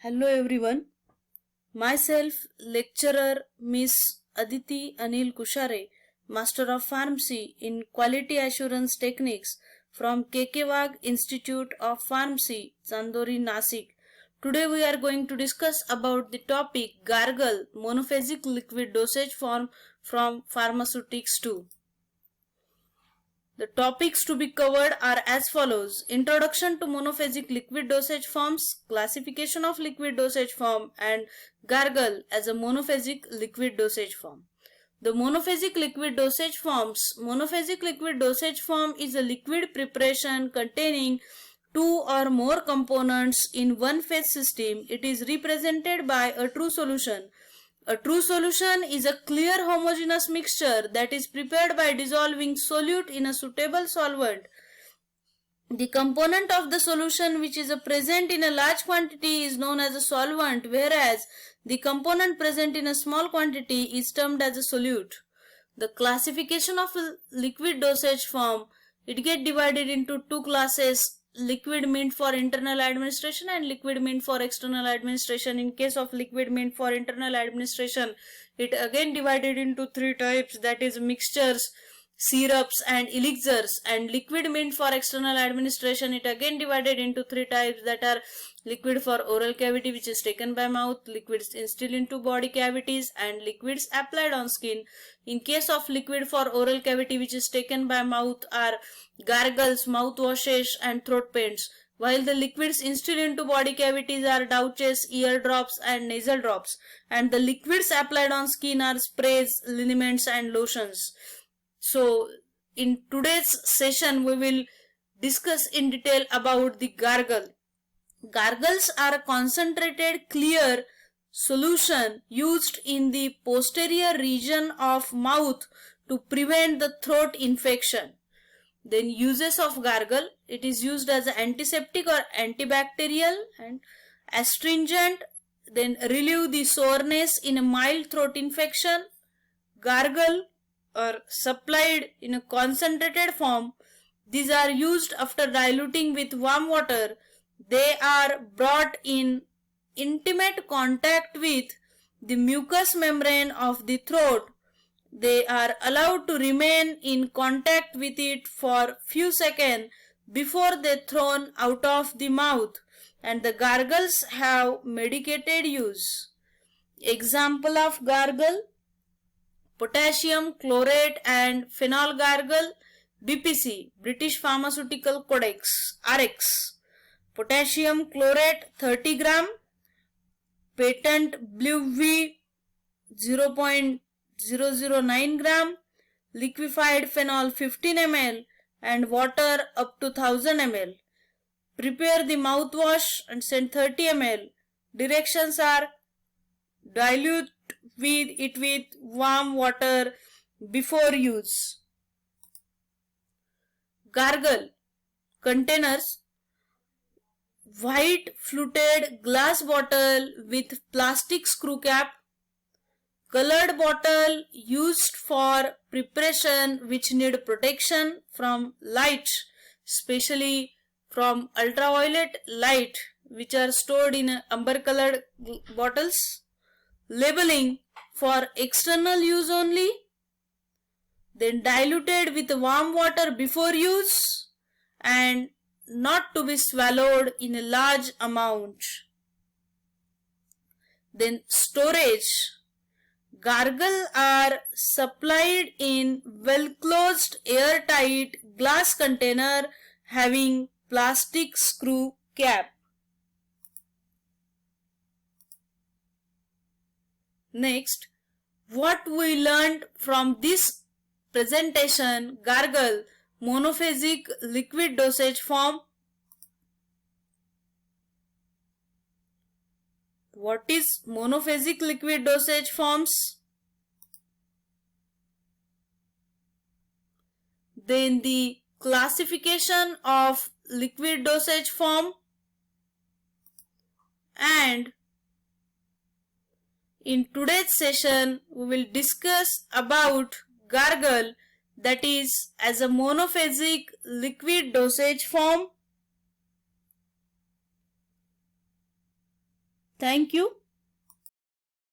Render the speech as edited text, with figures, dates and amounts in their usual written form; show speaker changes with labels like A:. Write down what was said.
A: Hello everyone. Myself, lecturer Miss Aditi Anil Kushare, Master of Pharmacy in Quality Assurance Techniques from KK Institute of Pharmacy, Chandori, Nasik. Today we are going to discuss about the topic gargle, monophasic liquid dosage form from pharmaceutics 2. The topics to be covered are as follows: Introduction to monophasic liquid dosage forms, classification of liquid dosage form, and gargle as a monophasic liquid dosage form. The monophasic liquid dosage forms. Monophasic liquid dosage form is a liquid preparation containing two or more components in one phase system. It is represented by a true solution. A true solution is a clear homogeneous mixture that is prepared by dissolving solute in a suitable solvent. The component of the solution which is present in a large quantity is known as a solvent, whereas the component present in a small quantity is termed as a solute. The classification of a liquid dosage form, it gets divided into two classes: liquid meant for internal administration and liquid meant for external administration. In case of liquid meant for internal administration, it again divided into three types, that is mixtures, syrups and elixirs. And liquid meant for external administration, it again divided into three types, that are liquid for oral cavity which is taken by mouth, liquids instilled into body cavities, and liquids applied on skin. In case of liquid for oral cavity which is taken by mouth are gargles, mouthwashes and throat paints, while the liquids instilled into body cavities are douches, ear drops and nasal drops, and the liquids applied on skin are sprays, liniments and lotions. So in today's session we will discuss in detail about the gargle. Gargles are a concentrated clear solution used in the posterior region of mouth to prevent the throat infection. Then uses of gargle: it is used as an antiseptic or antibacterial and astringent, then relieve the soreness in a mild throat infection. Gargle are supplied in a concentrated form. These are used after diluting with warm water. They are brought in intimate contact with the mucous membrane of the throat. They are allowed to remain in contact with it for few seconds before they thrown out of the mouth, and the gargles have medicated use. Example of gargle: potassium chlorate and phenol gargle, BPC, British Pharmaceutical Codex, RX. Potassium chlorate 30 gram, patent blue V 0.009 gram, liquefied phenol 15 ml and water up to 1000 ml. Prepare the mouthwash and send 30 ml. Directions are: dilute it with warm water before use. Gargle containers: white fluted glass bottle with plastic screw cap, colored bottle used for preparation which need protection from light, especially from ultraviolet light, which are stored in amber colored bottles. Labeling: for external use only. Then diluted with warm water before use and not to be swallowed in a large amount. Then storage: gargle are supplied in well closed airtight glass container having plastic screw cap. Next, what we learned from this presentation: gargle, monophasic liquid dosage form. What is monophasic liquid dosage forms? Then the classification of liquid dosage form, and in today's session we will discuss about gargle, that is as a monophasic liquid dosage form. Thank you.